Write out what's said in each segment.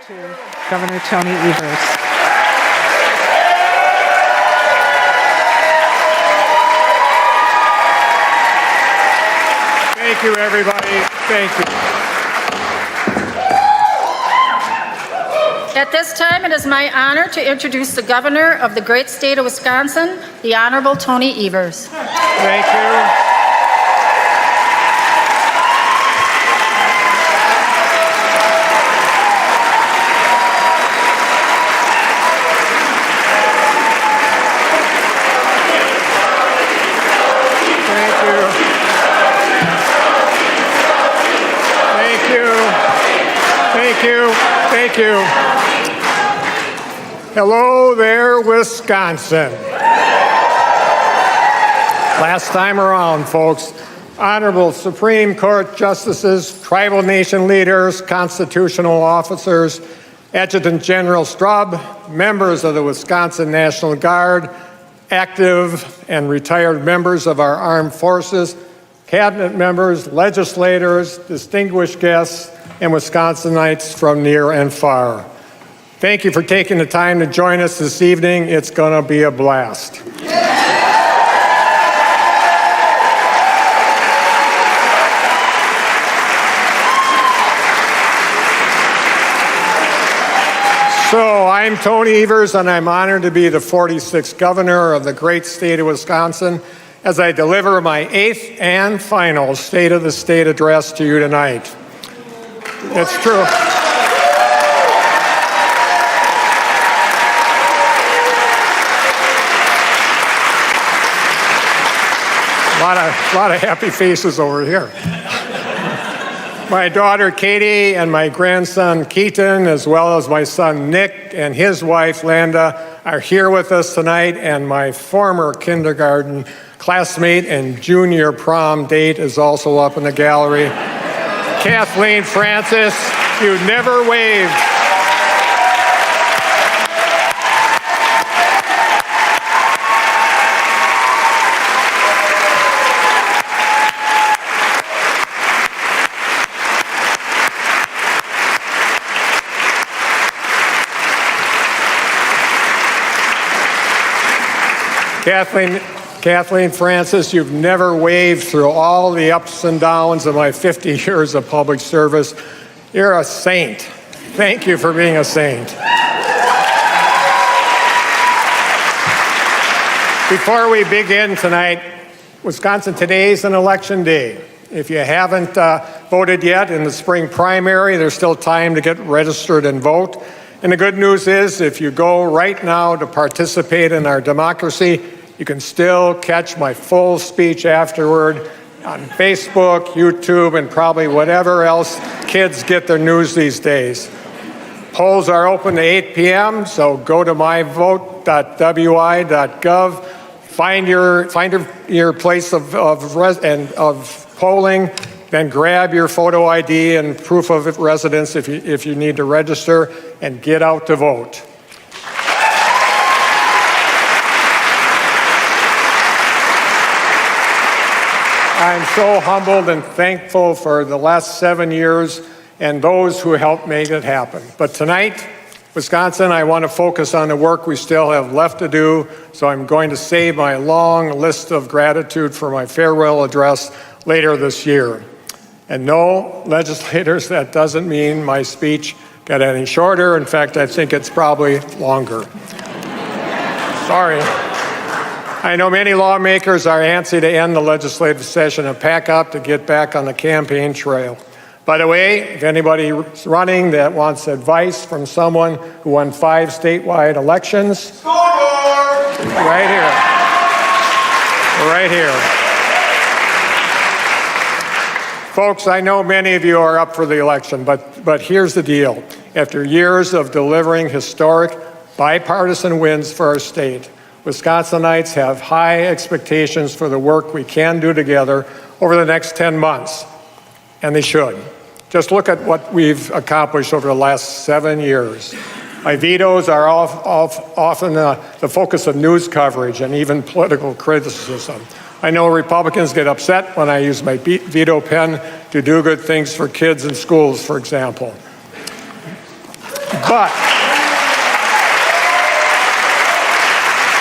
to Governor Tony Evers. Thank you, everybody. Thank you. At this time, it is my honor to introduce the Governor of the great state of Wisconsin, the Honorable Tony Evers. Thank you. Thank you. Hello there, Wisconsin. Last time around, folks. Honorable Supreme Court justices, tribal nation leaders, constitutional officers, Adjutant General Straub, members of the Wisconsin National Guard, active and retired members of our armed forces, cabinet members, legislators, distinguished guests, and Wisconsinites from near and far. Thank you for taking the time to join us this evening. It's going to be a blast. So I'm Tony Evers, and I'm honored to be the 46th governor of the great state of Wisconsin as I deliver my 8th and final State of the State address to you tonight. It's true. A lot of happy faces over here. My daughter Katie and my grandson Keaton, as well as my son Nick and his wife Landa, are here with us tonight, and my former kindergarten classmate and junior prom date is also up in the gallery. Kathleen Francis, you never waved. Kathleen Francis, you've never waved through all the ups and downs of my 50 years of public service. You're a saint. Thank you for being a saint. Before we begin tonight, Wisconsin, today is an election day. If you haven't voted yet in the spring primary, there's still time to get registered and vote. And the good news is, if you go right now to participate in our democracy, you can still catch my full speech afterward on Facebook, YouTube, and probably whatever else kids get their news these days. Polls are open to 8 p.m., so go to myvote.wi.gov, find your place of polling, then grab your photo ID and proof of residence if you need to register, and get out to vote. I'm so humbled and thankful for the last 7 years and those who helped make it happen. But tonight, Wisconsin, I want to focus on the work we still have left to do, so I'm going to save my long list of gratitude for my farewell address later this year. And no, legislators, that doesn't mean my speech got any shorter. In fact, I think it's probably longer. Sorry. I know many lawmakers are antsy to end the legislative session and pack up to get back on the campaign trail. By the way, if anybody's running that wants advice from someone who won 5 statewide elections, right here. Right here. Folks, I know many of you are up for the election, but here's the deal. After years of delivering historic bipartisan wins for our state, Wisconsinites have high expectations for the work we can do together over the next 10 months, and they should. Just look at what we've accomplished over the last 7 years. My vetoes are often the focus of news coverage and even political criticism. I know Republicans get upset when I use my veto pen to do good things for kids in schools, for example.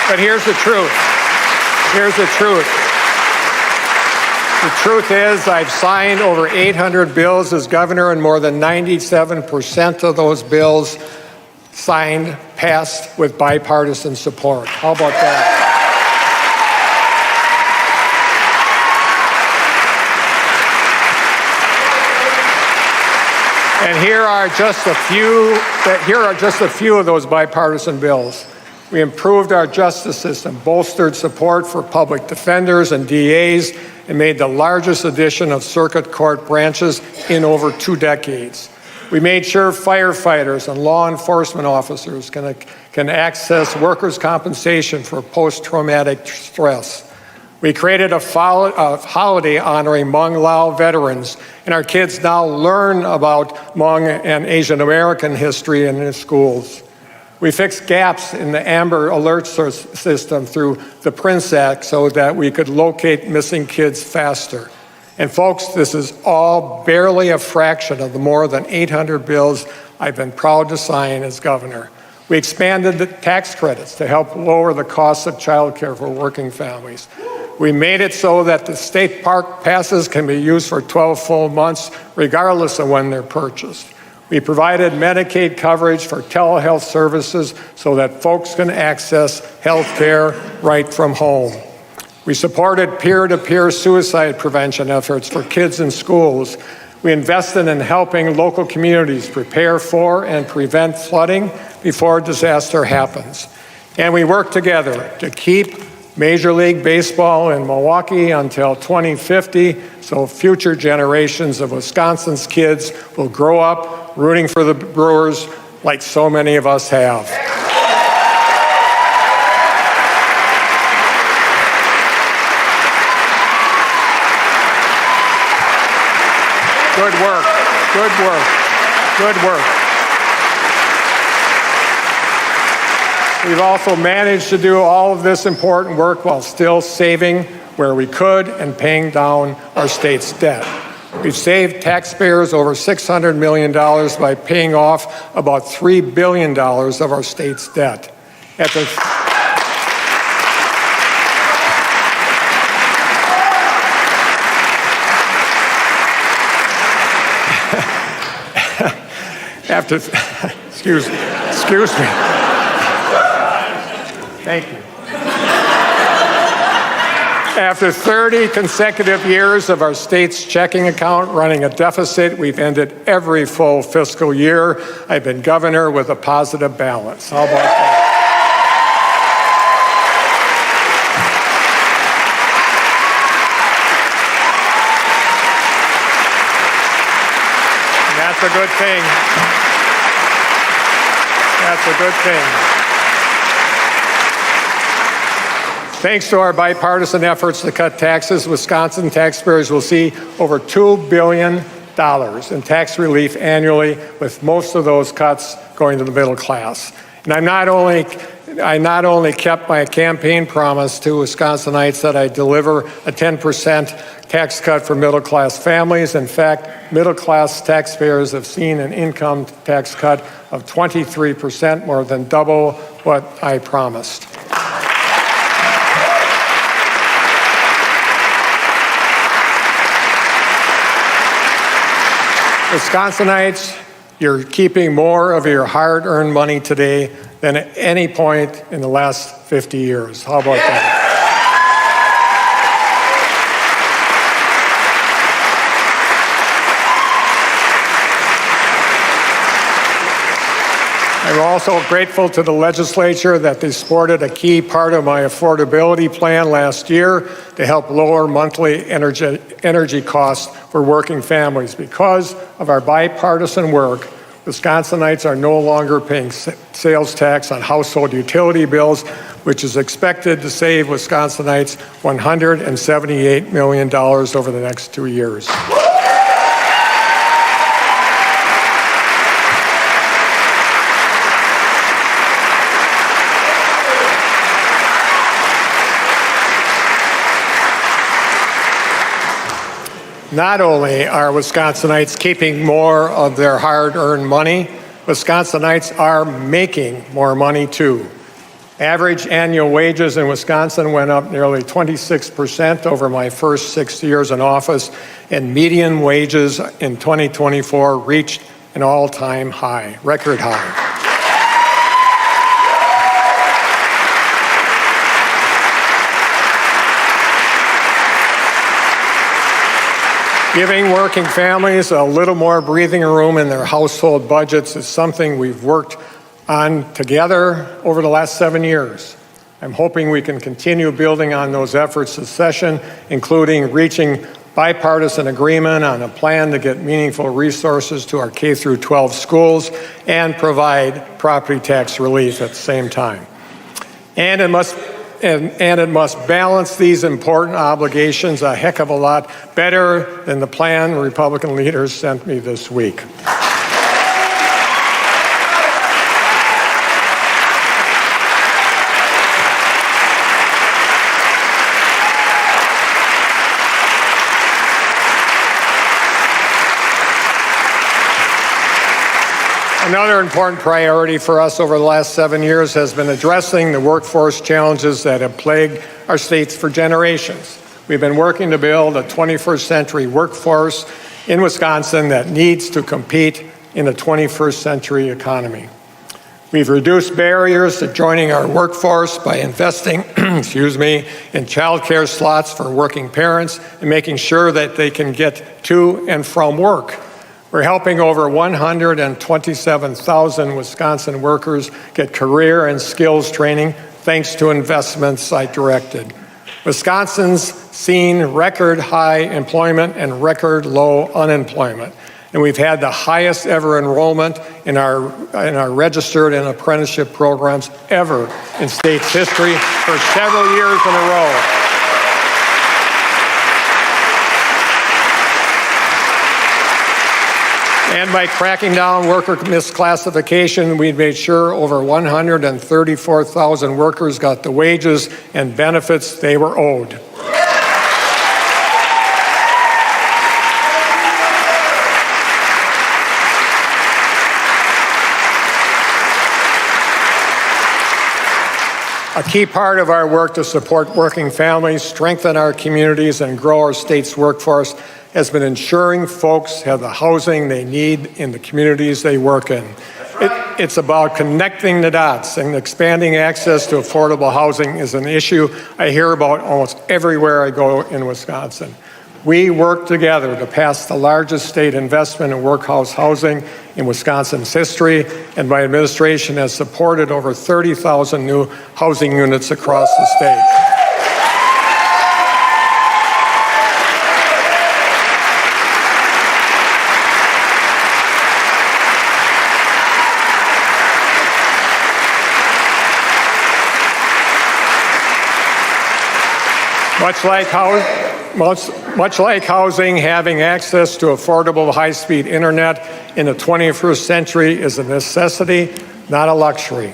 But here's the truth. Here's the truth. The truth is I've signed over 800 bills as governor, and more than 97% of those bills signed passed with bipartisan support. How about that? And here are just a few of those bipartisan bills. We improved our justice system, bolstered support for public defenders and DAs, and made the largest addition of circuit court branches in over 2 decades. We made sure firefighters and law enforcement officers can access workers' compensation for post-traumatic stress. We created a holiday honoring Hmong Lao veterans, and our kids now learn about Hmong and Asian American history in their schools. We fixed gaps in the Amber Alert system through the Prince Act so that we could locate missing kids faster. And folks, this is all barely a fraction of the more than 800 bills I've been proud to sign as governor. We expanded the tax credits to help lower the cost of child care for working families. We made it so that the state park passes can be used for 12 full months, regardless of when they're purchased. We provided Medicaid coverage for telehealth services so that folks can access health care right from home. We supported peer-to-peer suicide prevention efforts for kids in schools. We invested in helping local communities prepare for and prevent flooding before disaster happens. And we worked together to keep Major League Baseball in Milwaukee until 2050, so future generations of Wisconsin's kids will grow up rooting for the Brewers like so many of us have. Good work, good work, good work. We've also managed to do all of this important work while still saving where we could and paying down our state's debt. We've saved taxpayers over $600 million by paying off about $3 billion of our state's debt. Excuse me. Thank you. After 30 consecutive years of our state's checking account running a deficit, we've ended every full fiscal year I've been governor with a positive balance. How about that? And that's a good thing. That's a good thing. Thanks to our bipartisan efforts to cut taxes, Wisconsin taxpayers will see over $2 billion in tax relief annually, with most of those cuts going to the middle class. And I not only kept my campaign promise to Wisconsinites that I deliver a 10% tax cut for middle class families. In fact, middle class taxpayers have seen an income tax cut of 23%, more than double what I promised. Wisconsinites, you're keeping more of your hard-earned money today than at any point in the last 50 years. How about that? I'm also grateful to the legislature that they supported a key part of my affordability plan last year to help lower monthly energy costs for working families. Because of our bipartisan work, Wisconsinites are no longer paying sales tax on household utility bills, which is expected to save Wisconsinites $178 million over the next 2 years. Not only are Wisconsinites keeping more of their hard-earned money, Wisconsinites are making more money too. Average annual wages in Wisconsin went up nearly 26% over my first 6 years in office, and median wages in 2024 reached an all-time high, record high. Giving working families a little more breathing room in their household budgets is something we've worked on together over the last 7 years. I'm hoping we can continue building on those efforts this session, including reaching bipartisan agreement on a plan to get meaningful resources to our K-12 schools and provide property tax relief at the same time. And it must balance these important obligations a heck of a lot better than the plan Republican leaders sent me this week. Another important priority for us over the last 7 years has been addressing the workforce challenges that have plagued our states for generations. We've been working to build a 21st century workforce in Wisconsin that needs to compete in the 21st century economy. We've reduced barriers to joining our workforce by investing, in child care slots for working parents and making sure that they can get to and from work. We're helping over 127,000 Wisconsin workers get career and skills training thanks to investments I directed. Wisconsin's seen record high employment and record low unemployment. And we've had the highest ever enrollment in our registered and apprenticeship programs ever in state's history for several years in a row. And by cracking down worker misclassification, we made sure over 134,000 workers got the wages and benefits they were owed. A key part of our work to support working families, strengthen our communities, and grow our state's workforce has been ensuring folks have the housing they need in the communities they work in. It's about connecting the dots, and expanding access to affordable housing is an issue I hear about almost everywhere I go in Wisconsin. We work together to pass the largest state investment in workhouse housing in Wisconsin's history, and my administration has supported over 30,000 new housing units across the state. Much like housing, having access to affordable high-speed internet in the 21st century is a necessity, not a luxury.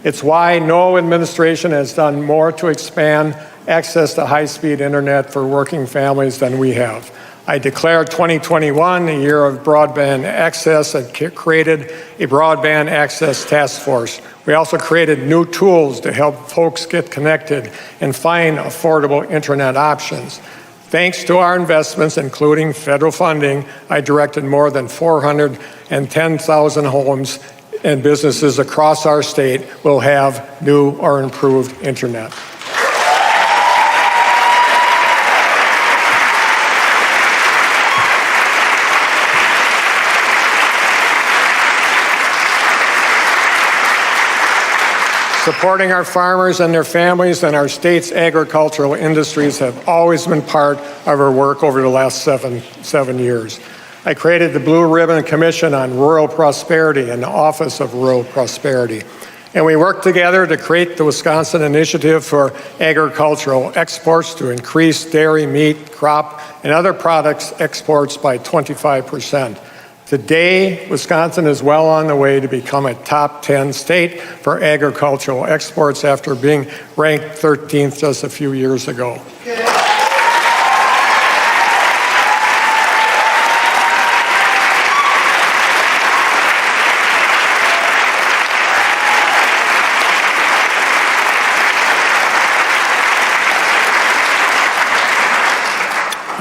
It's why no administration has done more to expand access to high-speed internet for working families than we have. I declared 2021 a year of broadband access and created a broadband access task force. We also created new tools to help folks get connected and find affordable internet options. Thanks to our investments, including federal funding, I directed more than 410,000 homes and businesses across our state will have new or improved internet. Supporting our farmers and their families and our state's agricultural industries have always been part of our work over the last seven years. I created the Blue Ribbon Commission on Rural Prosperity and the Office of Rural Prosperity. And we worked together to create the Wisconsin Initiative for Agricultural Exports to increase dairy, meat, crop, and other products exports by 25%. Today, Wisconsin is well on the way to become a top 10 state for agricultural exports after being ranked 13th just a few years ago.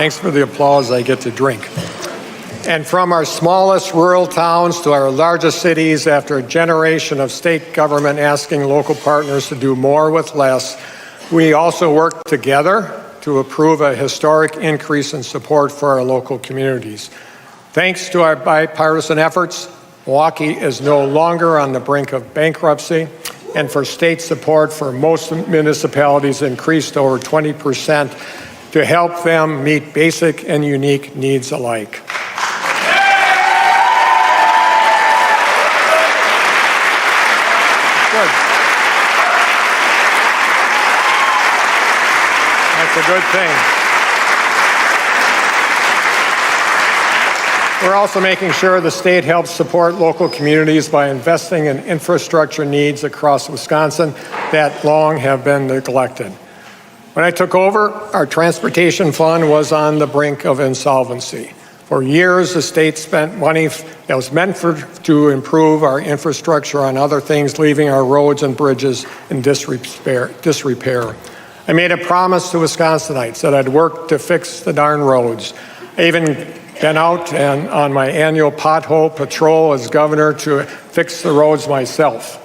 Thanks for the applause I get to drink. And from our smallest rural towns to our largest cities, after a generation of state government asking local partners to do more with less, we also work together to approve a historic increase in support for our local communities. Thanks to our bipartisan efforts, Milwaukee is no longer on the brink of bankruptcy, and for state support for most municipalities increased over 20% to help them meet basic and unique needs alike. Good. That's a good thing. We're also making sure the state helps support local communities by investing in infrastructure needs across Wisconsin that long have been neglected. When I took over, our transportation fund was on the brink of insolvency. For years, the state spent money that was meant to improve our infrastructure on other things, leaving our roads and bridges in disrepair. I made a promise to Wisconsinites that I'd work to fix the darn roads. I even been out and on my annual pothole patrol as governor to fix the roads myself.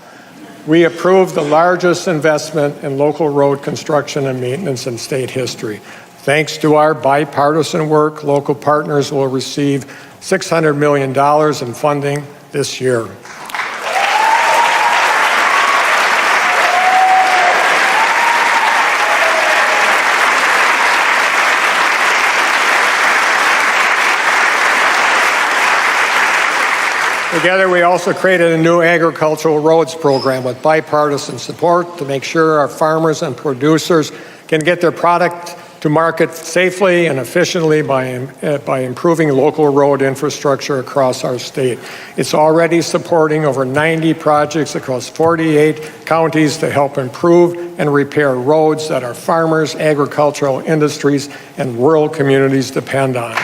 We approved the largest investment in local road construction and maintenance in state history. Thanks to our bipartisan work, local partners will receive $600 million in funding this year. Together, we also created a new agricultural roads program with bipartisan support to make sure our farmers and producers can get their product to market safely and efficiently by improving local road infrastructure across our state. It's already supporting over 90 projects across 48 counties to help improve and repair roads that our farmers, agricultural industries, and rural communities depend on.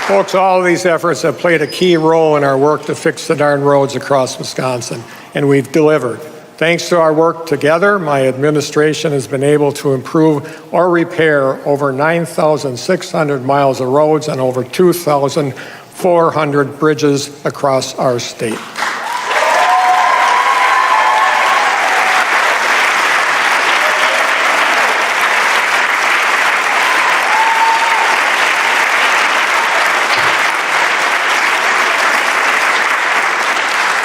Folks, all of these efforts have played a key role in our work to fix the darn roads across Wisconsin, and we've delivered. Thanks to our work together, my administration has been able to improve or repair over 9,600 miles of roads and over 2,400 bridges across our state.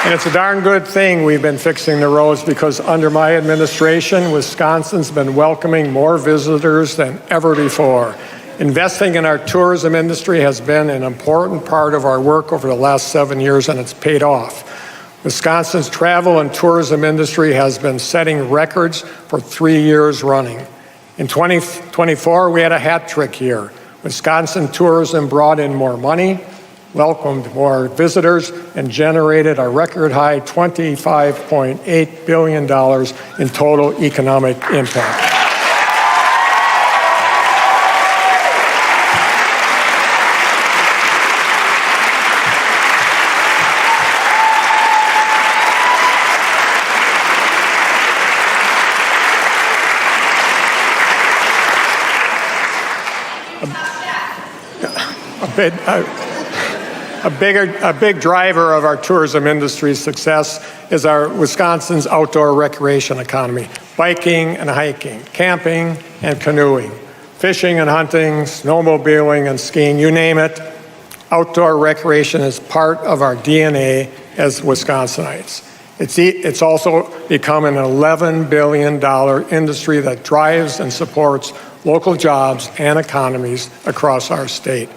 And it's a darn good thing we've been fixing the roads, because under my administration, Wisconsin's been welcoming more visitors than ever before. Investing in our tourism industry has been an important part of our work over the last 7 years, and it's paid off. Wisconsin's travel and tourism industry has been setting records for 3 years running. In 2024, we had a hat trick year. Wisconsin tourism brought in more money, welcomed more visitors, and generated a record high $25.8 billion in total economic impact. A big driver of our tourism industry's success is our Wisconsin's outdoor recreation economy. Biking and hiking, camping and canoeing, fishing and hunting, snowmobiling and skiing, you name it. Outdoor recreation is part of our DNA as Wisconsinites. It's also become an $11 billion industry that drives and supports local jobs and economies across our state.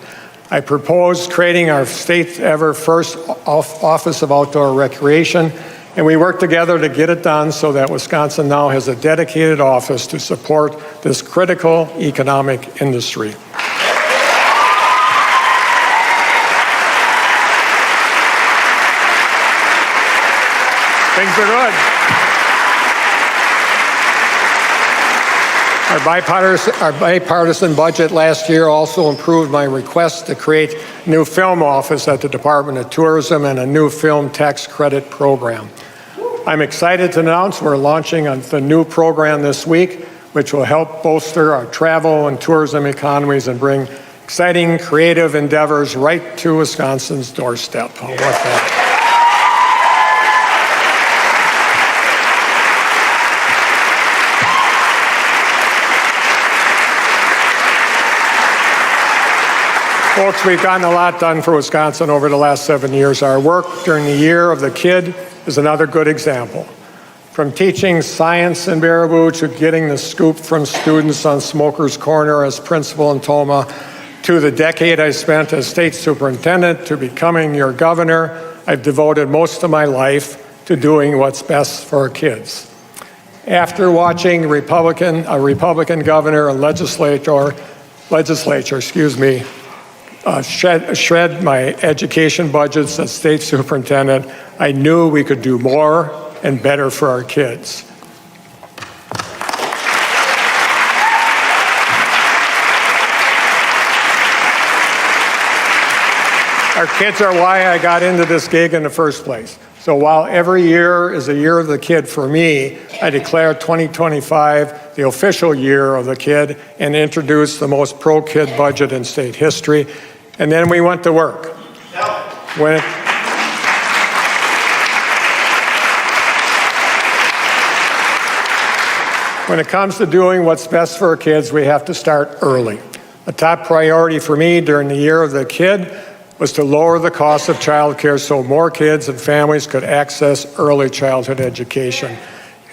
I propose creating our state's ever first Office of Outdoor Recreation, and we work together to get it done so that Wisconsin now has a dedicated office to support this critical economic industry. Things are good. Our bipartisan budget last year also improved my request to create a new film office at the Department of Tourism and a new film tax credit program. I'm excited to announce we're launching the new program this week, which will help bolster our travel and tourism economies and bring exciting, creative endeavors right to Wisconsin's doorstep. How about that? Folks, we've gotten a lot done for Wisconsin over the last 7 years. Our work during the Year of the Kid is another good example. From teaching science in Baraboo to getting the scoop from students on Smoker's Corner as principal in Toma, to the decade I spent as state superintendent to becoming your governor, I've devoted most of my life to doing what's best for our kids. After watching a Republican governor and legislature, shred my education budgets as state superintendent, I knew we could do more and better for our kids. Our kids are why I got into this gig in the first place. So while every year is a Year of the Kid for me, I declare 2025 the official Year of the Kid and introduced the most pro-kid budget in state history. And then we went to work. When it comes to doing what's best for our kids, we have to start early. A top priority for me during the Year of the Kid was to lower the cost of child care so more kids and families could access early childhood education.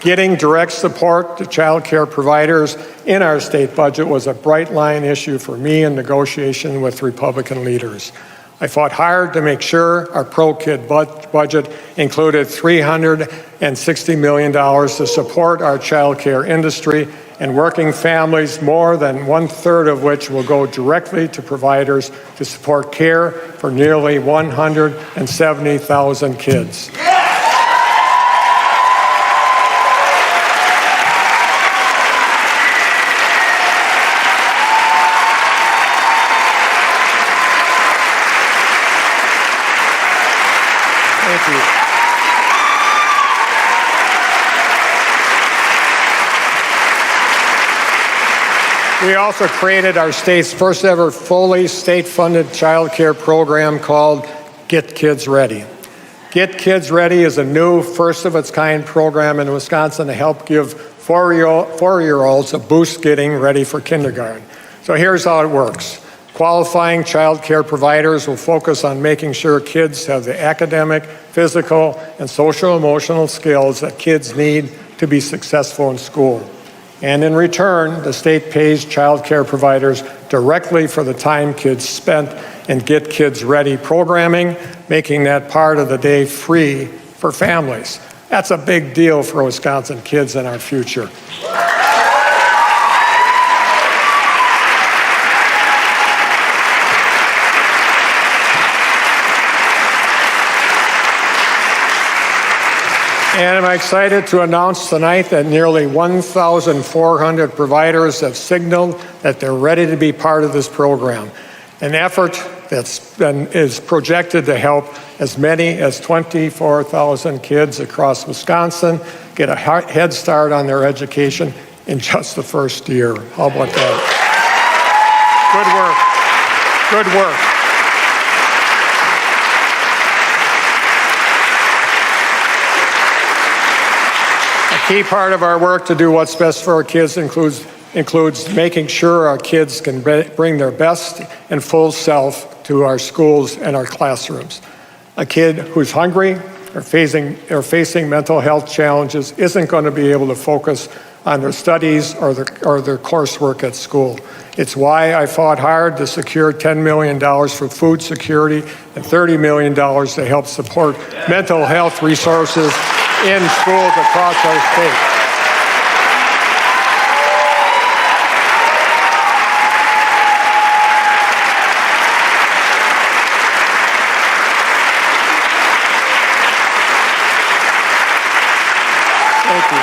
Getting direct support to child care providers in our state budget was a bright line issue for me in negotiation with Republican leaders. I fought hard to make sure our pro-kid budget included $360 million to support our child care industry and working families, more than 1/3 of which will go directly to providers to support care for nearly 170,000 kids. Thank you. We also created our state's first ever fully state-funded child care program called Get Kids Ready. Get Kids Ready is a new first-of-its-kind program in Wisconsin to help give four-year-olds a boost getting ready for kindergarten. So here's how it works. Qualifying child care providers will focus on making sure kids have the academic, physical, and social-emotional skills that kids need to be successful in school. And in return, the state pays child care providers directly for the time kids spent in Get Kids Ready programming, making that part of the day free for families. That's a big deal for Wisconsin kids and our future. And I'm excited to announce tonight that nearly 1,400 providers have signaled that they're ready to be part of this program, an effort is projected to help as many as 24,000 kids across Wisconsin get a head start on their education in just the first year. How about that? Good work. Good work. A key part of our work to do what's best for our kids includes making sure our kids can bring their best and full self to our schools and our classrooms. A kid who's hungry or facing mental health challenges isn't going to be able to focus on their studies or their coursework at school. It's why I fought hard to secure $10 million for food security and $30 million to help support mental health resources in schools across our state. Thank you.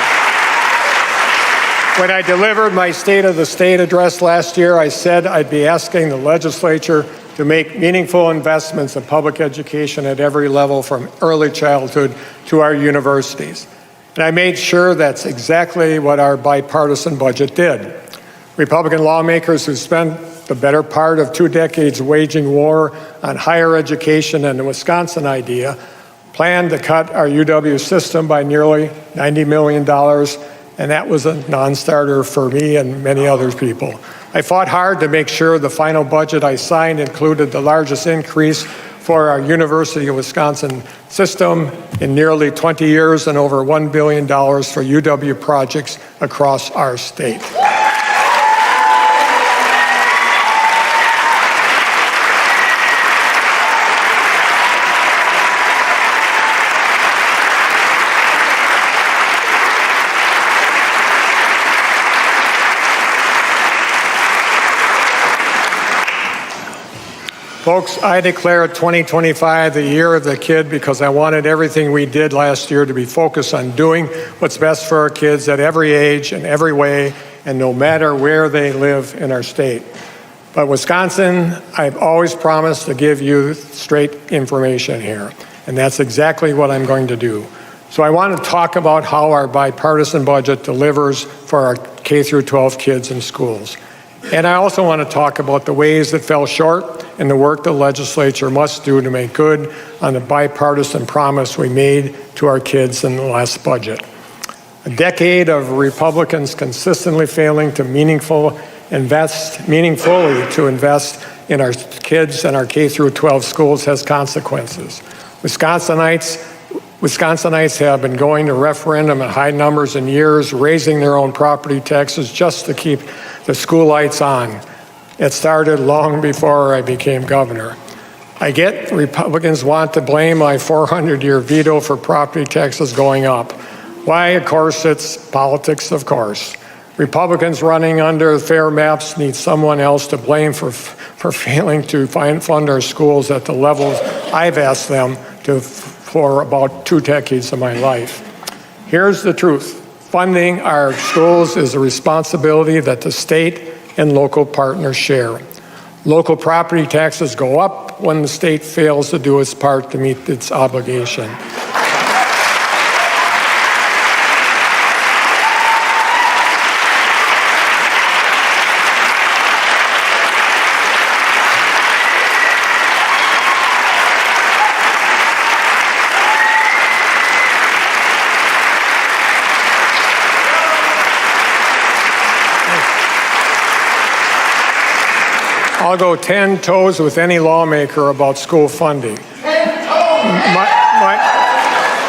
When I delivered my State of the State address last year, I said I'd be asking the legislature to make meaningful investments in public education at every level, from early childhood to our universities. And I made sure that's exactly what our bipartisan budget did. Republican lawmakers who spent the better part of 2 decades waging war on higher education and the Wisconsin idea planned to cut our UW system by nearly $90 million, and that was a non-starter for me and many other people. I fought hard to make sure the final budget I signed included the largest increase for our University of Wisconsin system in nearly 20 years and over $1 billion for UW projects across our state. Folks, I declare 2025 the year of the kid because I wanted everything we did last year to be focused on doing what's best for our kids at every age and every way, and no matter where they live in our state. But Wisconsin, I've always promised to give you straight information here, and that's exactly what I'm going to do. So I want to talk about how our bipartisan budget delivers for our K through 12 kids in schools. And I also want to talk about the ways that fell short and the work the legislature must do to make good on the bipartisan promise we made to our kids in the last budget. A decade of Republicans consistently failing to meaningfully invest in our kids and our K through 12 schools has consequences. Wisconsinites have been going to referendum in high numbers in years, raising their own property taxes just to keep the school lights on. It started long before I became governor. I get Republicans want to blame my 400-year veto for property taxes going up. Why? Of course, it's politics, of course. Republicans running under fair maps need someone else to blame for failing to fund our schools at the levels I've asked them to for about 2 decades of my life. Here's the truth. Funding our schools is a responsibility that the state and local partners share. Local property taxes go up when the state fails to do its part to meet its obligation. I'll go 10 toes with any lawmaker about school funding.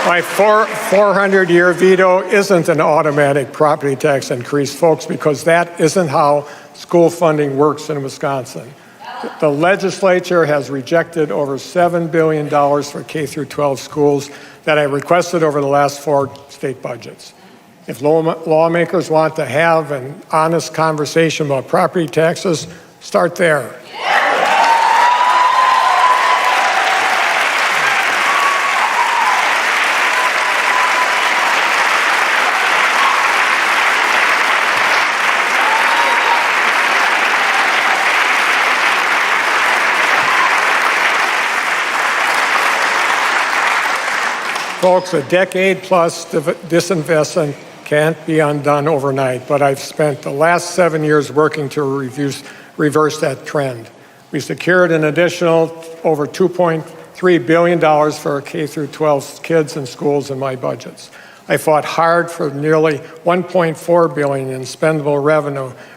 My 400-year veto isn't an automatic property tax increase, folks, because that isn't how school funding works in Wisconsin. The legislature has rejected over $7 billion for K through 12 schools that I requested over the last 4 state budgets. If lawmakers want to have an honest conversation about property taxes, start there. Folks, a decade plus disinvestment can't be undone overnight, but I've spent the last 7 years working to reverse that trend. We secured an additional over $2.3 billion for our K through 12 kids and schools in my budgets. I fought hard for nearly $1.4 billion in spendable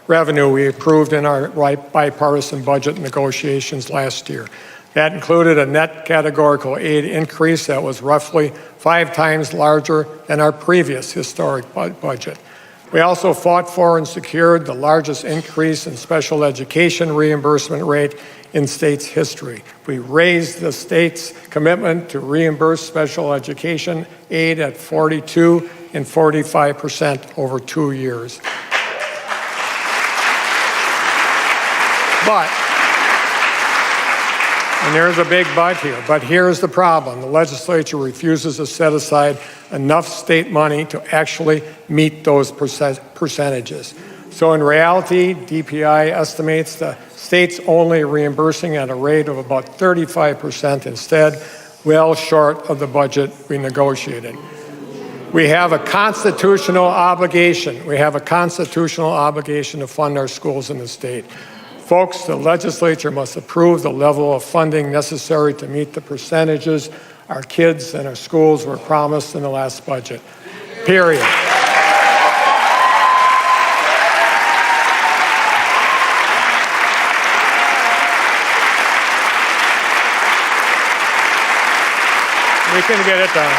revenue we approved in our bipartisan budget negotiations last year. That included a net categorical aid increase that was roughly 5 times larger than our previous historic budget. We also fought for and secured the largest increase in special education reimbursement rate in state's history. We raised the state's commitment to reimburse special education aid at 42% and 45% over 2 years. And there's a big but here. But here's the problem. The legislature refuses to set aside enough state money to actually meet those percentages. So in reality, DPI estimates the state's only reimbursing at a rate of about 35% instead, well short of the budget we negotiated. We have a constitutional obligation. We have a constitutional obligation to fund our schools in the state. Folks, the legislature must approve the level of funding necessary to meet the percentages our kids and our schools were promised in the last budget. Period. We can get it done.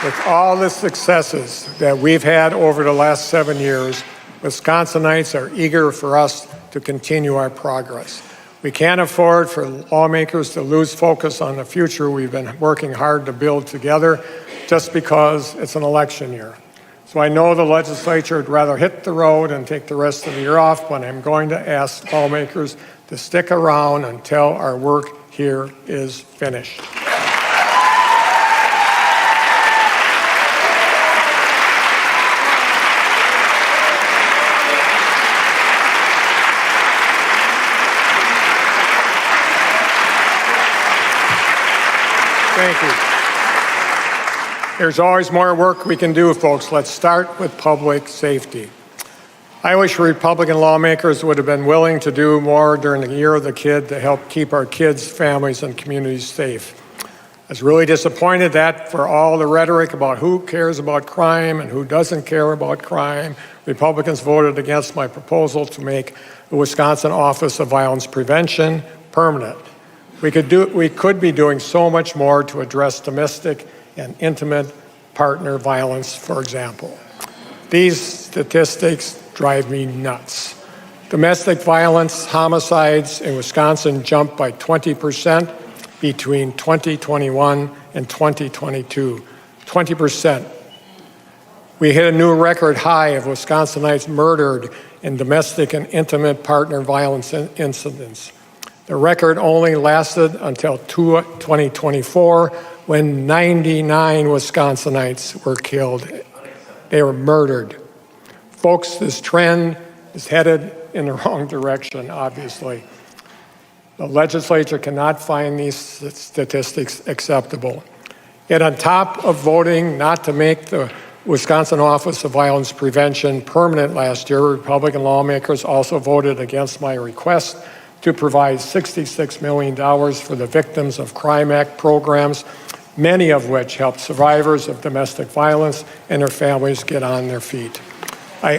With all the successes that we've had over the last 7 years, Wisconsinites are eager for us to continue our progress. We can't afford for lawmakers to lose focus on the future we've been working hard to build together just because it's an election year. So I know the legislature would rather hit the road and take the rest of the year off, but I'm going to ask lawmakers to stick around until our work here is finished. Thank you. There's always more work we can do, folks. Let's start with public safety. I wish Republican lawmakers would have been willing to do more during the Year of the Kid to help keep our kids, families, and communities safe. I was really disappointed that for all the rhetoric about who cares about crime and who doesn't care about crime, Republicans voted against my proposal to make the Wisconsin Office of Violence Prevention permanent. We could be doing so much more to address domestic and intimate partner violence, for example. These statistics drive me nuts. Domestic violence homicides in Wisconsin jumped by 20% between 2021 and 2022. 20%. We hit a new record high of Wisconsinites murdered in domestic and intimate partner violence incidents. The record only lasted until 2024, when 99 Wisconsinites were killed. They were murdered. Folks, this trend is headed in the wrong direction, obviously. The legislature cannot find these statistics acceptable. Yet on top of voting not to make the Wisconsin Office of Violence Prevention permanent last year, Republican lawmakers also voted against my request to provide $66 million for the Victims of Crime Act programs, many of which help survivors of domestic violence and their families get on their feet. I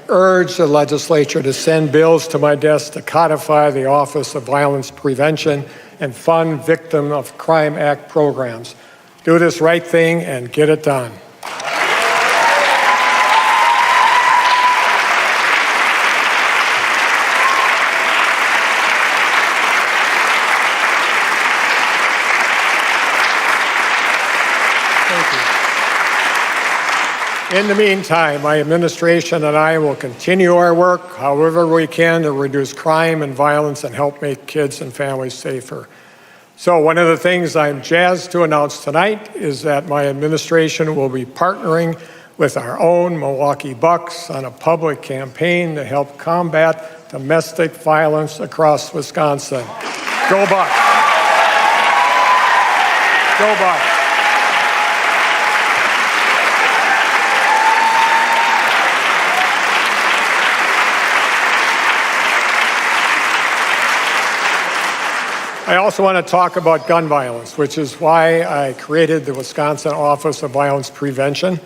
urge the legislature to send bills to my desk to codify the Office of Violence Prevention and fund Victim of Crime Act programs. Do this right thing and get it done. In the meantime, my administration and I will continue our work however we can to reduce crime and violence and help make kids and families safer. So one of the things I'm jazzed to announce tonight is that my administration will be partnering with our own Milwaukee Bucks on a public campaign to help combat domestic violence across Wisconsin. Go Bucks! Go Bucks! I also want to talk about gun violence, which is why I created the Wisconsin Office of Violence Prevention.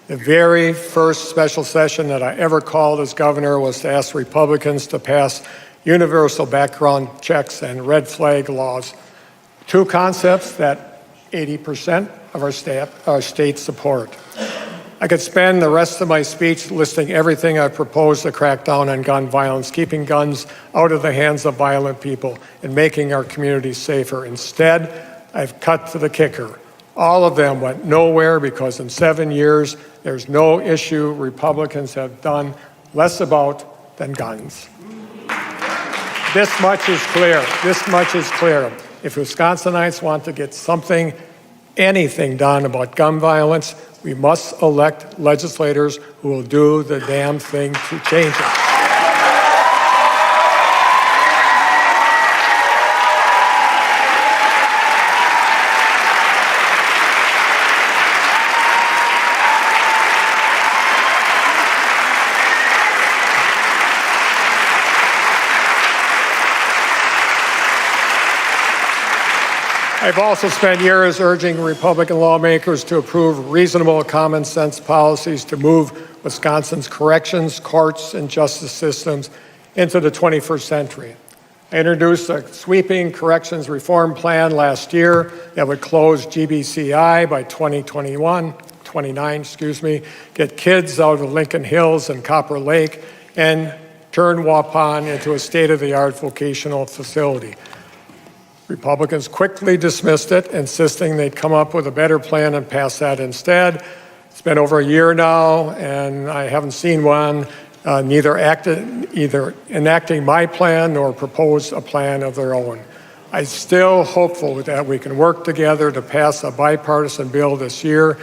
The very first special session that I ever called as governor was to ask Republicans to pass universal background checks and red flag laws, two concepts that 80% of our state support. I could spend the rest of my speech listing everything I propose to crack down on gun violence, keeping guns out of the hands of violent people and making our communities safer. Instead, I've cut to the kicker. All of them went nowhere because in 7 years, there's no issue Republicans have done less about than guns. This much is clear. This much is clear. If Wisconsinites want to get anything done about gun violence, we must elect legislators who will do the damn thing to change it. I've also spent years urging Republican lawmakers to approve reasonable common sense policies to move Wisconsin's corrections, courts, and justice systems into the 21st century. I introduced a sweeping corrections reform plan last year that would close GBCI by 29, get kids out of Lincoln Hills and Copper Lake, and turn Waupun into a state-of-the-art vocational facility. Republicans quickly dismissed it, insisting they'd come up with a better plan and pass that instead. It's been over a year now, and I haven't seen one, neither enacting my plan nor proposed a plan of their own. I'm still hopeful that we can work together to pass a bipartisan bill this year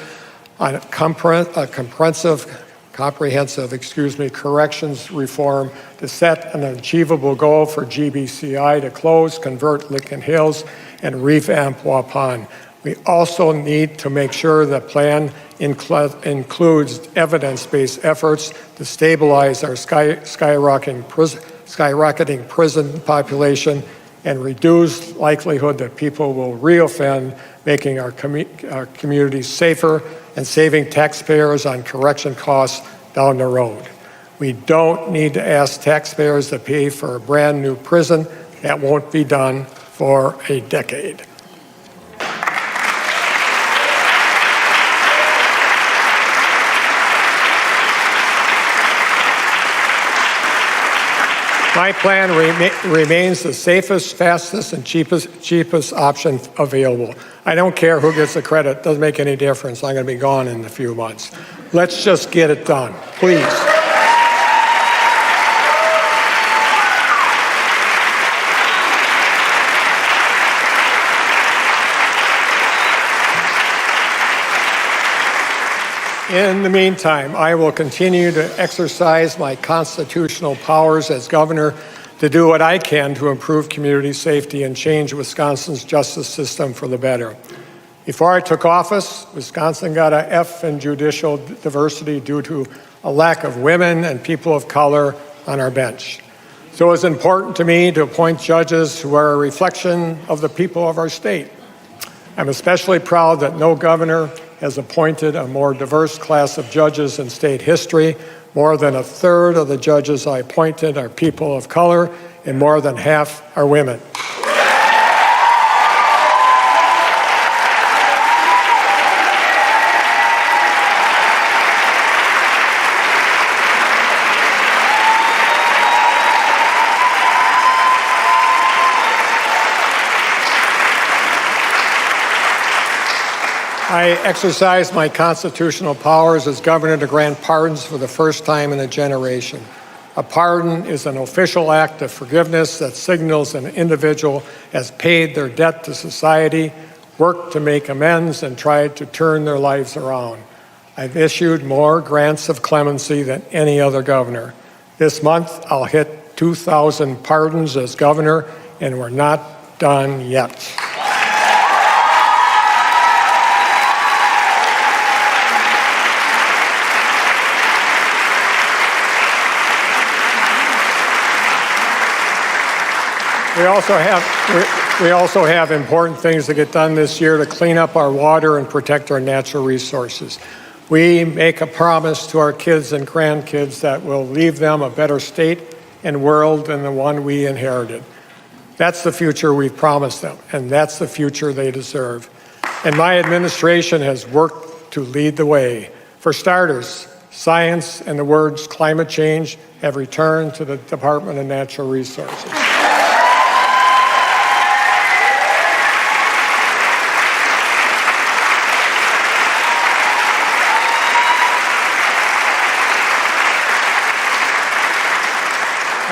on a comprehensive corrections reform to set an achievable goal for GBCI to close, convert Lincoln Hills, and revamp Waupun. We also need to make sure the plan includes evidence-based efforts to stabilize our skyrocketing prison population and reduce likelihood that people will reoffend, making our communities safer and saving taxpayers on correction costs down the road. We don't need to ask taxpayers to pay for a brand new prison. That won't be done for a decade. My plan remains the safest, fastest, and cheapest option available. I don't care who gets the credit. It doesn't make any difference. I'm going to be gone in a few months. Let's just get it done, please. In the meantime, I will continue to exercise my constitutional powers as governor to do what I can to improve community safety and change Wisconsin's justice system for the better. Before I took office, Wisconsin got an F in judicial diversity due to a lack of women and people of color on our bench. So it's important to me to appoint judges who are a reflection of the people of our state. I'm especially proud that no governor has appointed a more diverse class of judges in state history. More than a third of the judges I appointed are people of color, and more than half are women. I exercise my constitutional powers as governor to grant pardons for the first time in a generation. A pardon is an official act of forgiveness that signals an individual has paid their debt to society, worked to make amends, and tried to turn their lives around. I've issued more grants of clemency than any other governor. This month, I'll hit 2,000 pardons as governor, and we're not done yet. We also have important things to get done this year to clean up our water and protect our natural resources. We make a promise to our kids and grandkids that will leave them a better state and world than the one we inherited. That's the future we've promised them, and that's the future they deserve. And my administration has worked to lead the way. For starters, science and the words climate change have returned to the Department of Natural Resources.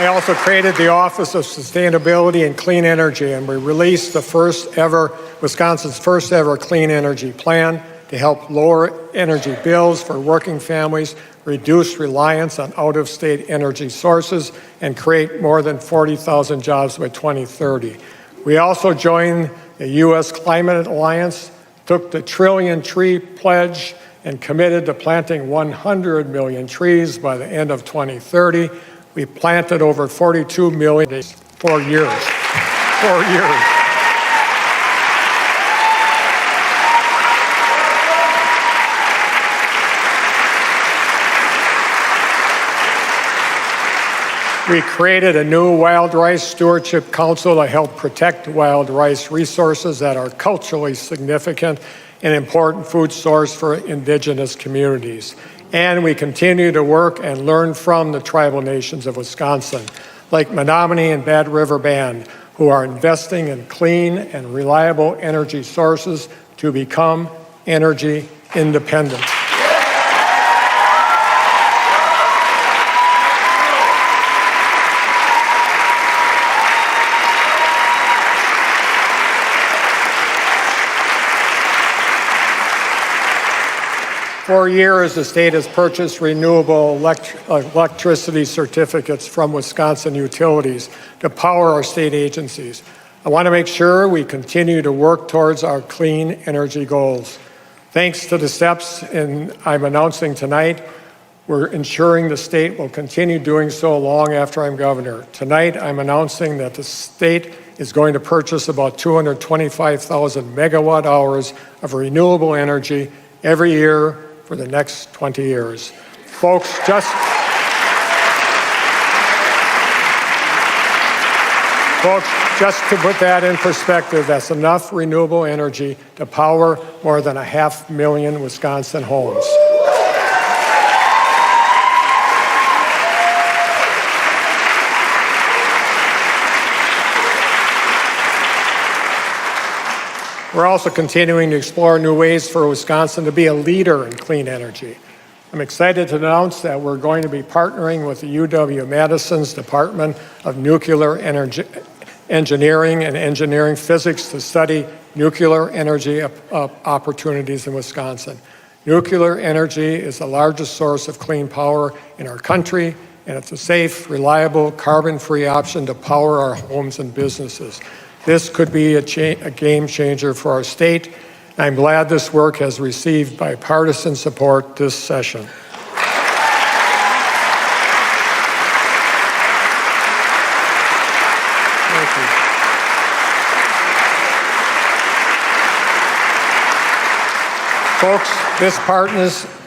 I also created the Office of Sustainability and Clean Energy, and we released Wisconsin's first ever clean energy plan to help lower energy bills for working families, reduce reliance on out-of-state energy sources, and create more than 40,000 jobs by 2030. We also joined the U.S. Climate Alliance, took the Trillion Tree Pledge, and committed to planting 100 million trees by the end of 2030. We planted over 42 million in 4 years. 4 years. We created a new Wild Rice Stewardship Council to help protect wild rice resources that are culturally significant and important food source for indigenous communities. And we continue to work and learn from the tribal nations of Wisconsin, like Menominee and Bad River Band, who are investing in clean and reliable energy sources to become energy independent. 4 years, the state has purchased renewable electricity certificates from Wisconsin utilities to power our state agencies. I want to make sure we continue to work towards our clean energy goals. Thanks to the steps I'm announcing tonight, we're ensuring the state will continue doing so long after I'm governor. Tonight, I'm announcing that the state is going to purchase about 225,000 megawatt hours of renewable energy every year for the next 20 years. Folks, just to put that in perspective, that's enough renewable energy to power more than 500,000 Wisconsin homes. We're also continuing to explore new ways for Wisconsin to be a leader in clean energy. I'm excited to announce that we're going to be partnering with the UW-Madison's Department of Nuclear Engineering and Engineering Physics to study nuclear energy opportunities in Wisconsin. Nuclear energy is the largest source of clean power in our country, and it's a safe, reliable, carbon-free option to power our homes and businesses. This could be a game changer for our state, and I'm glad this work has received bipartisan support this session. Thank you. Folks,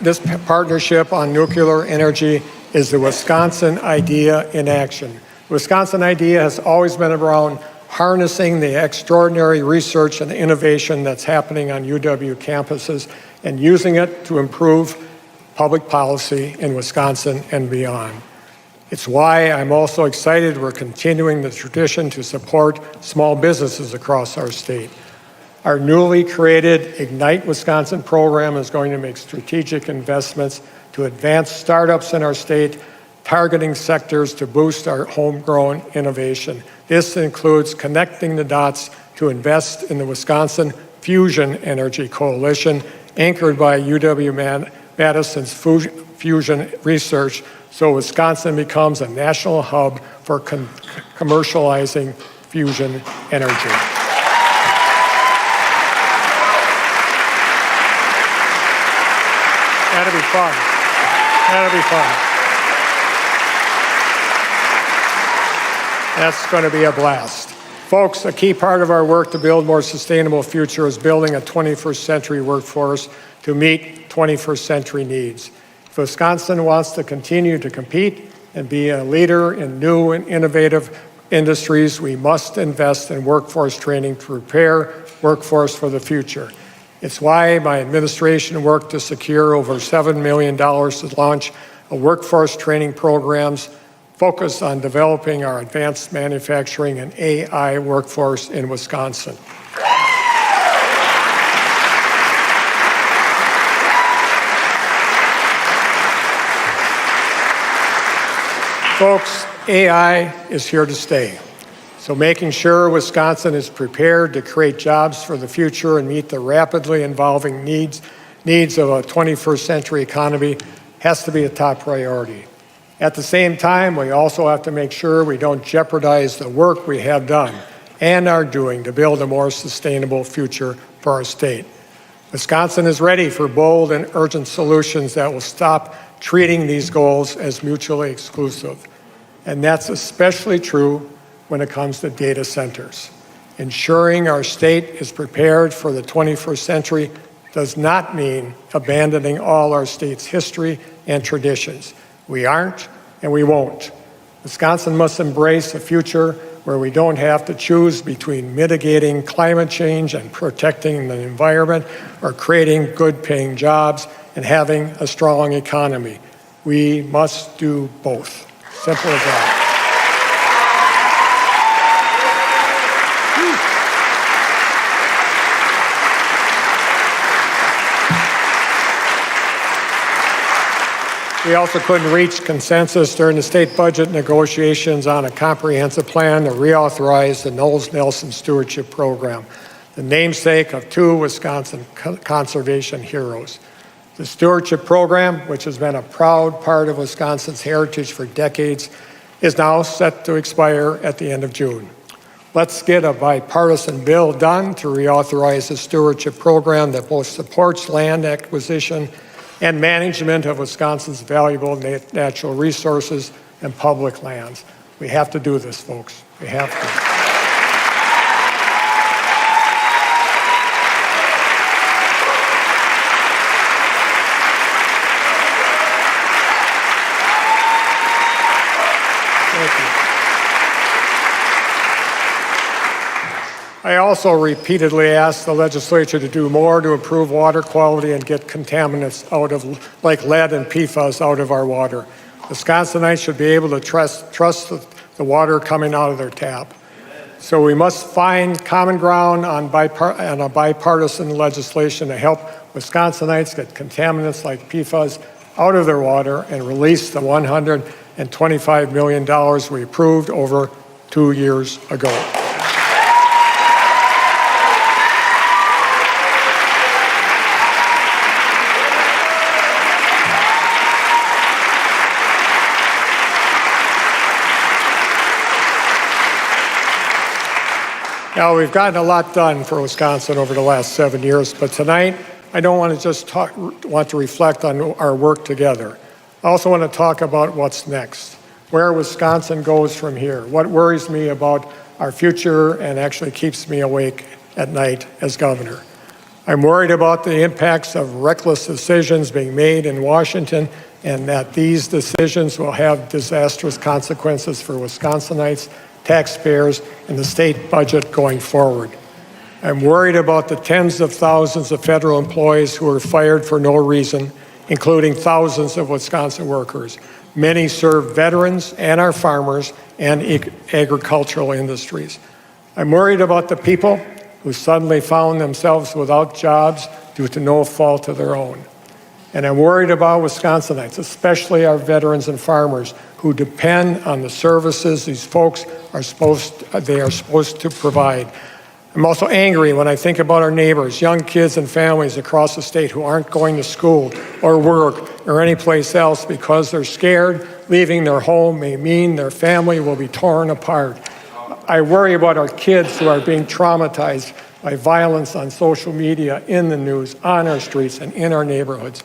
this partnership on nuclear energy is the Wisconsin idea in action. The Wisconsin idea has always been around harnessing the extraordinary research and innovation that's happening on UW campuses and using it to improve public policy in Wisconsin and beyond. It's why I'm also excited we're continuing the tradition to support small businesses across our state. Our newly created Ignite Wisconsin program is going to make strategic investments to advance startups in our state, targeting sectors to boost our homegrown innovation. This includes connecting the dots to invest in the Wisconsin Fusion Energy Coalition, anchored by UW-Madison's fusion research, so Wisconsin becomes a national hub for commercializing fusion energy. That'll be fun. That'll be fun. That's going to be a blast. Folks, a key part of our work to build a more sustainable future is building a 21st century workforce to meet 21st century needs. If Wisconsin wants to continue to compete and be a leader in new and innovative industries, we must invest in workforce training to prepare workforce for the future. It's why my administration worked to secure over $7 million to launch a workforce training programs focused on developing our advanced manufacturing and AI workforce in Wisconsin. Folks, AI is here to stay. So making sure Wisconsin is prepared to create jobs for the future and meet the rapidly evolving needs of a 21st century economy has to be a top priority. At the same time, we also have to make sure we don't jeopardize the work we have done and are doing to build a more sustainable future for our state. Wisconsin is ready for bold and urgent solutions that will stop treating these goals as mutually exclusive. And that's especially true when it comes to data centers. Ensuring our state is prepared for the 21st century does not mean abandoning all our state's history and traditions. We aren't, and we won't. Wisconsin must embrace a future where we don't have to choose between mitigating climate change and protecting the environment or creating good-paying jobs and having a strong economy. We must do both. Simple as that. We also couldn't reach consensus during the state budget negotiations on a comprehensive plan to reauthorize the Knowles-Nelson Stewardship Program, the namesake of two Wisconsin conservation heroes. The Stewardship Program, which has been a proud part of Wisconsin's heritage for decades, is now set to expire at the end of June. Let's get a bipartisan bill done to reauthorize the Stewardship Program that both supports land acquisition and management of Wisconsin's valuable natural resources and public lands. We have to do this, folks. We have to. Thank you. I also repeatedly asked the legislature to do more to improve water quality and get contaminants out of, like lead and PFAS, out of our water. Wisconsinites should be able to trust the water coming out of their tap. So we must find common ground on a bipartisan legislation to help Wisconsinites get contaminants like PFAS out of their water and release the $125 million we approved over 2 years ago. Now, we've gotten a lot done for Wisconsin over the last 7 years, but tonight I don't want to just want to reflect on our work together. I also want to talk about what's next, where Wisconsin goes from here, what worries me about our future and actually keeps me awake at night as governor. I'm worried about the impacts of reckless decisions being made in Washington and that these decisions will have disastrous consequences for Wisconsinites, taxpayers, and the state budget going forward. I'm worried about the tens of thousands of federal employees who are fired for no reason, including thousands of Wisconsin workers. Many serve veterans and our farmers and agricultural industries. I'm worried about the people who suddenly found themselves without jobs due to no fault of their own. And I'm worried about Wisconsinites, especially our veterans and farmers, who depend on the services these folks are supposed to provide. I'm also angry when I think about our neighbors, young kids and families across the state who aren't going to school or work or anyplace else because they're scared leaving their home may mean their family will be torn apart. I worry about our kids who are being traumatized by violence on social media, in the news, on our streets, and in our neighborhoods.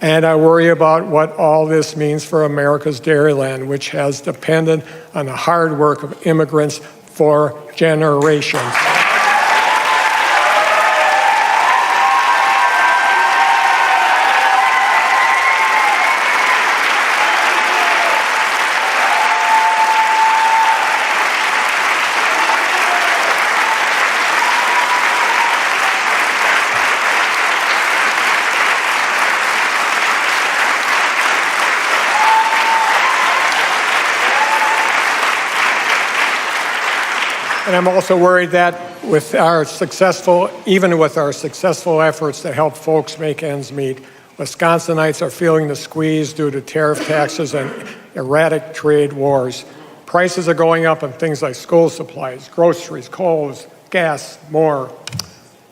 And I worry about what all this means for America's dairyland, which has depended on the hard work of immigrants for generations. And I'm also worried that even with our successful efforts to help folks make ends meet, Wisconsinites are feeling the squeeze due to tariff taxes and erratic trade wars. prices are going up on things like school supplies, groceries, clothes, gas, more.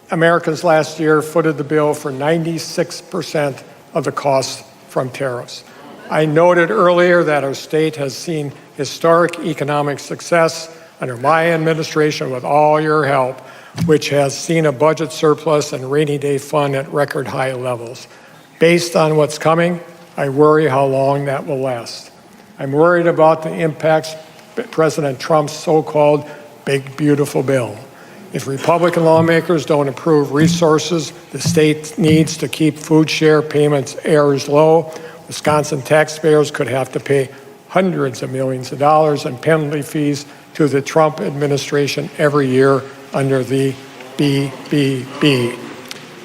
Americans last year footed the bill for 96% of the costs from tariffs. I noted earlier that our state has seen historic economic success under my administration with all your help, which has seen a budget surplus and rainy day fund at record high levels. Based on what's coming, I worry how long that will last. I'm worried about the impacts of President Trump's so-called big, beautiful bill. If Republican lawmakers don't approve resources the state needs to keep food share payments errors low, Wisconsin taxpayers could have to pay hundreds of millions of dollars in penalty fees to the Trump administration every year under the BBB.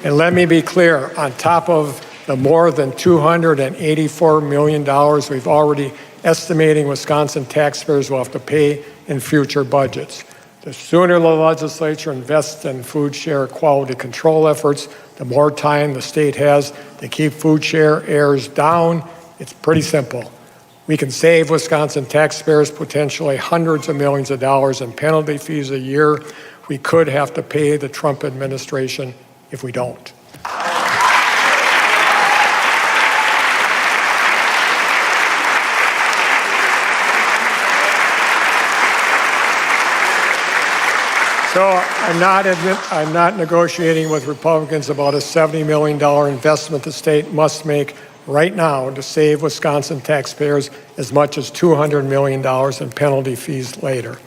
And let me be clear, on top of the more than $284 million we've already estimating Wisconsin taxpayers will have to pay in future budgets. The sooner the legislature invests in food share quality control efforts, the more time the state has to keep food share errors down. It's pretty simple. We can save Wisconsin taxpayers potentially hundreds of millions of dollars in penalty fees a year. We could have to pay the Trump administration if we don't. So I'm not negotiating with Republicans about a $70 million investment the state must make right now to save Wisconsin taxpayers as much as $200 million in penalty fees later.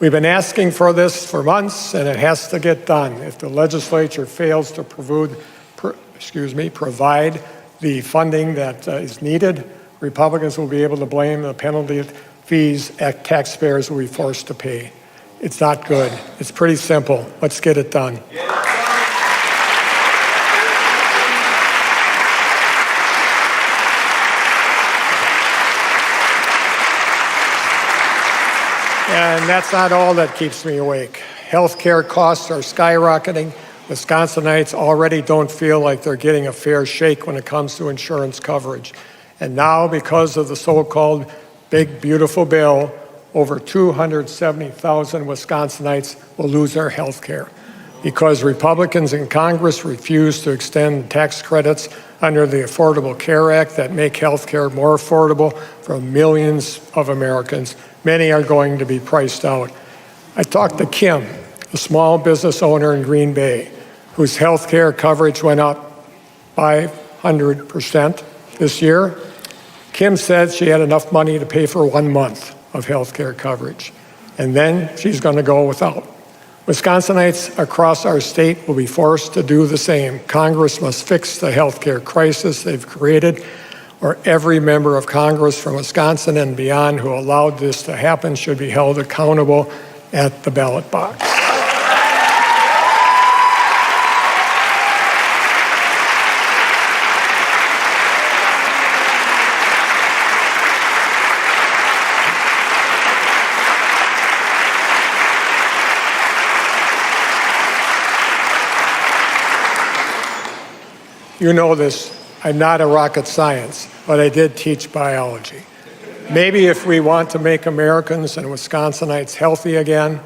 We've been asking for this for months, and it has to get done. If the legislature fails to provide the funding that is needed, Republicans will be able to blame the penalty fees that taxpayers will be forced to pay. It's not good. It's pretty simple. Let's get it done. And that's not all that keeps me awake. Healthcare costs are skyrocketing. Wisconsinites already don't feel like they're getting a fair shake when it comes to insurance coverage. And now, because of the so-called big, beautiful bill, over 270,000 Wisconsinites will lose their health care because Republicans in Congress refuse to extend tax credits under the Affordable Care Act that make health care more affordable for millions of Americans. Many are going to be priced out. I talked to Kim, a small business owner in Green Bay, whose health care coverage went up 500% this year. Kim said she had enough money to pay for 1 month of health care coverage, and then she's going to go without. Wisconsinites across our state will be forced to do the same. Congress must fix the health care crisis they've created, or every member of Congress from Wisconsin and beyond who allowed this to happen should be held accountable at the ballot box. You know this, I'm not a rocket science, but I did teach biology. Maybe if we want to make Americans and Wisconsinites healthy again,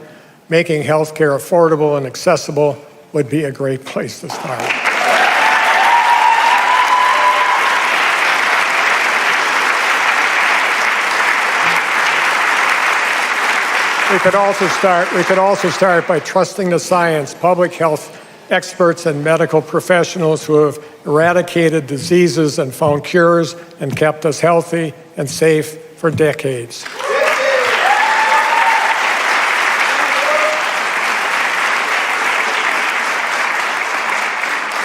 making health care affordable and accessible would be a great place to start. We could also start by trusting the science, public health experts and medical professionals who have eradicated diseases and found cures and kept us healthy and safe for decades.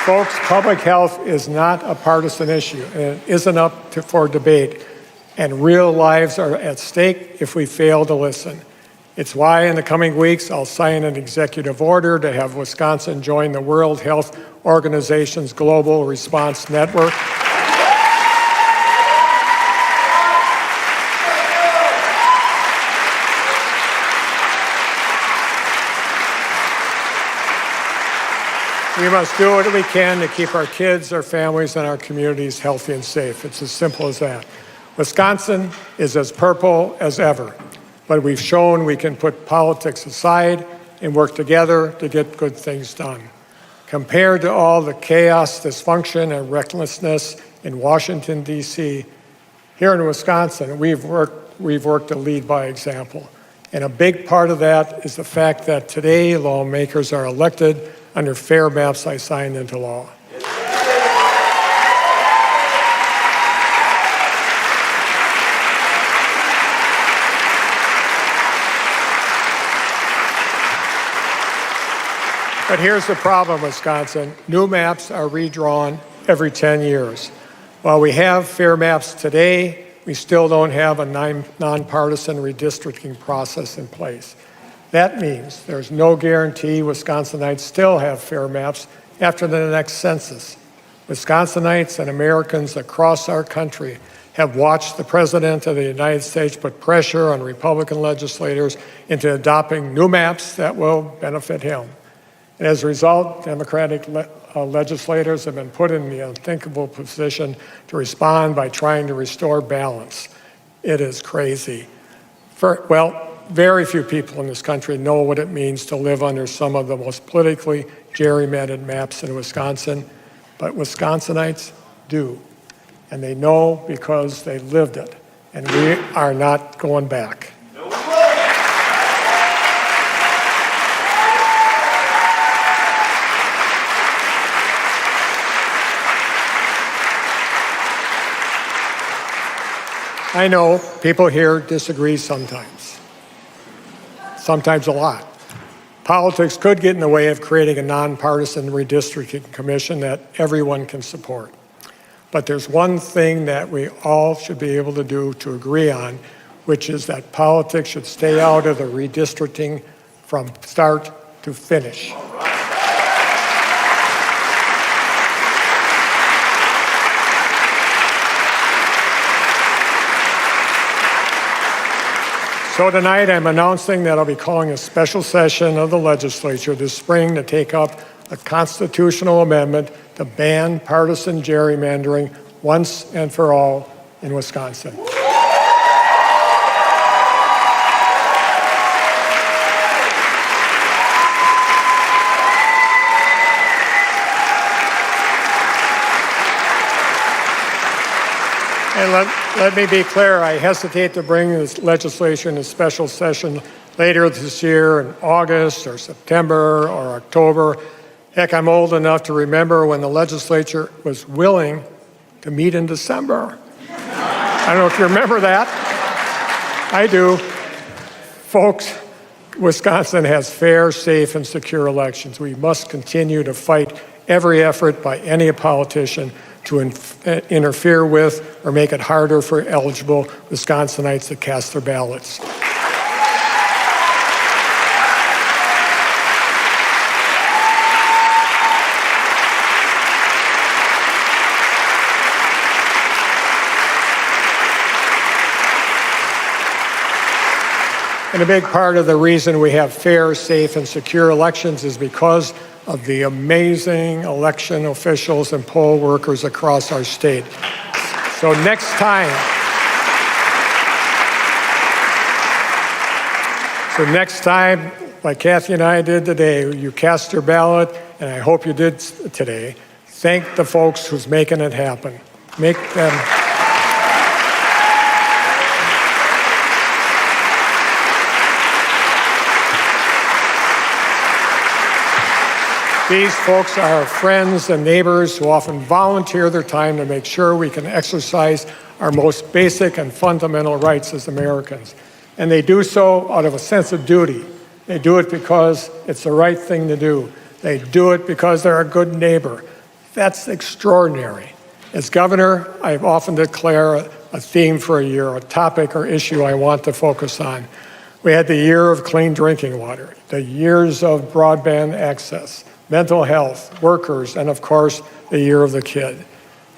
Folks, public health is not a partisan issue, and it isn't up for debate, and real lives are at stake if we fail to listen. It's why in the coming weeks I'll sign an executive order to have Wisconsin join the World Health Organization's Global Response Network. We must do what we can to keep our kids, our families, and our communities healthy and safe. It's as simple as that. Wisconsin is as purple as ever. but we've shown we can put politics aside and work together to get good things done. Compared to all the chaos, dysfunction, and recklessness in Washington, D.C., here in Wisconsin, we've worked to lead by example. And a big part of that is the fact that today lawmakers are elected under fair maps I signed into law. But here's the problem, Wisconsin. New maps are redrawn every 10 years. While we have fair maps today, we still don't have a nonpartisan redistricting process in place. That means there's no guarantee Wisconsinites still have fair maps after the next census. Wisconsinites and Americans across our country have watched the President of the United States put pressure on Republican legislators into adopting new maps that will benefit him. And as a result, Democratic legislators have been put in the unthinkable position to respond by trying to restore balance. It is crazy. Very few people in this country know what it means to live under some of the most politically gerrymandered maps in Wisconsin, but Wisconsinites do. And they know because they lived it. And we are not going back. I know people here disagree sometimes a lot. Politics could get in the way of creating a nonpartisan redistricting commission that everyone can support. But there's one thing that we all should be able to do to agree on, which is that politics should stay out of the redistricting from start to finish. So tonight I'm announcing that I'll be calling a special session of the legislature this spring to take up a constitutional amendment to ban partisan gerrymandering once and for all in Wisconsin. And let me be clear, I hesitate to bring this legislation to special session later this year in August or September or October. Heck, I'm old enough to remember when the legislature was willing to meet in December. I don't know if you remember that. I do. Folks, Wisconsin has fair, safe, and secure elections. We must continue to fight every effort by any politician to interfere with or make it harder for eligible Wisconsinites to cast their ballots. And a big part of the reason we have fair, safe, and secure elections is because of the amazing election officials and poll workers across our state. So next time, like Kathy and I did today, you cast your ballot, and I hope you did today, thank the folks who's making it happen. Make them. These folks are our friends and neighbors who often volunteer their time to make sure we can exercise our most basic and fundamental rights as Americans. And they do so out of a sense of duty. They do it because it's the right thing to do. They do it because they're a good neighbor. That's extraordinary. As governor, I often declare a theme for a year, a topic or issue I want to focus on. We had the year of clean drinking water, the years of broadband access, mental health, workers, and of course, the year of the kid.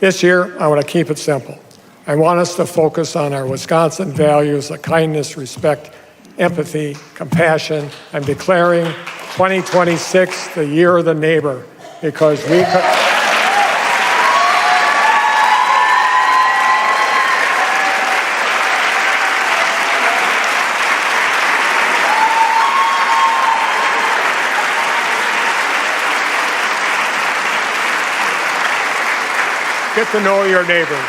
This year, I want to keep it simple. I want us to focus on our Wisconsin values of kindness, respect, empathy, compassion. I'm declaring 2026 the year of the neighbor because we Get to know your neighbors.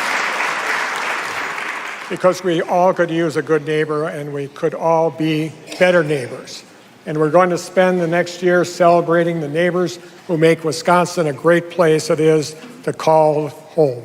Because we all could use a good neighbor, and we could all be better neighbors. And we're going to spend the next year celebrating the neighbors who make Wisconsin a great place it is to call home.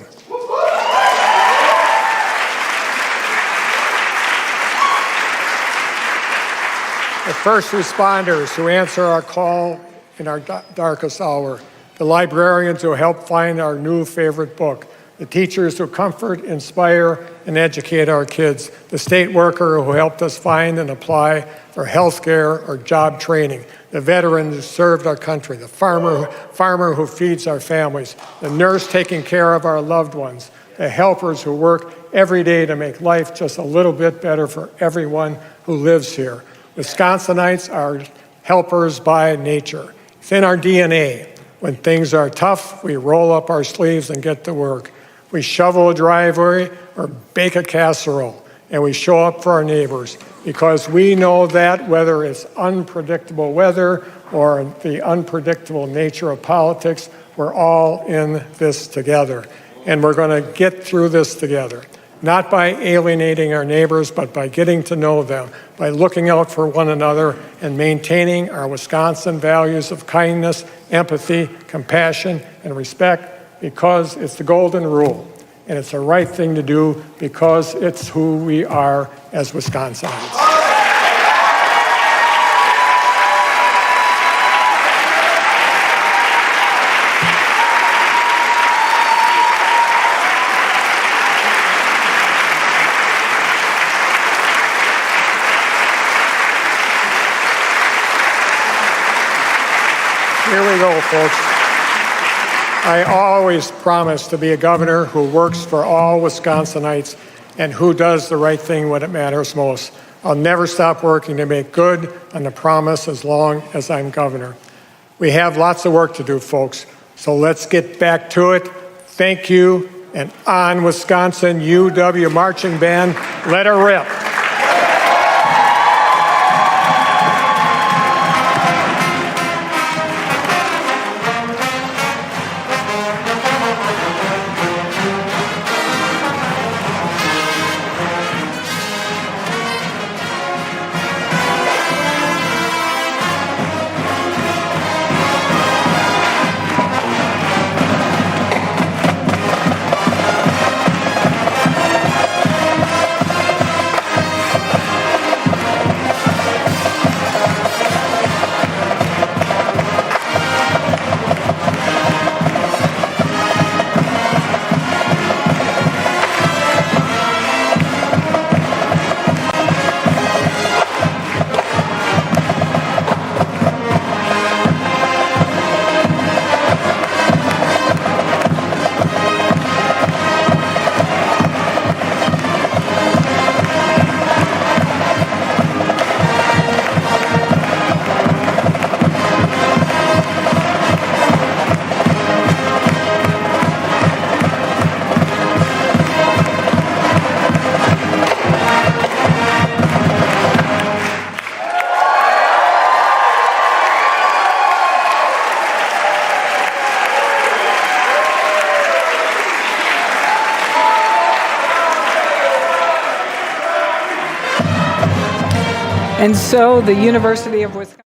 The first responders who answer our call in our darkest hour, the librarians who help find our new favorite book, the teachers who comfort, inspire, and educate our kids, the state worker who helped us find and apply for health care or job training, the veteran who served our country, the farmer who feeds our families, the nurse taking care of our loved ones, the helpers who work every day to make life just a little bit better for everyone who lives here. Wisconsinites are helpers by nature. It's in our DNA. When things are tough, we roll up our sleeves and get to work. We shovel a driveway or bake a casserole, and we show up for our neighbors because we know that whether it's unpredictable weather or the unpredictable nature of politics, we're all in this together. And we're going to get through this together, not by alienating our neighbors, but by getting to know them, by looking out for one another and maintaining our Wisconsin values of kindness, empathy, compassion, and respect, because it's the golden rule, and it's the right thing to do because it's who we are as Wisconsinites. Here we go, folks. I always promise to be a governor who works for all Wisconsinites and who does the right thing when it matters most. I'll never stop working to make good on the promise as long as I'm governor. We have lots of work to do, folks, so let's get back to it. Thank you, and on Wisconsin UW Marching Band, let her rip. And so the University of Wisconsin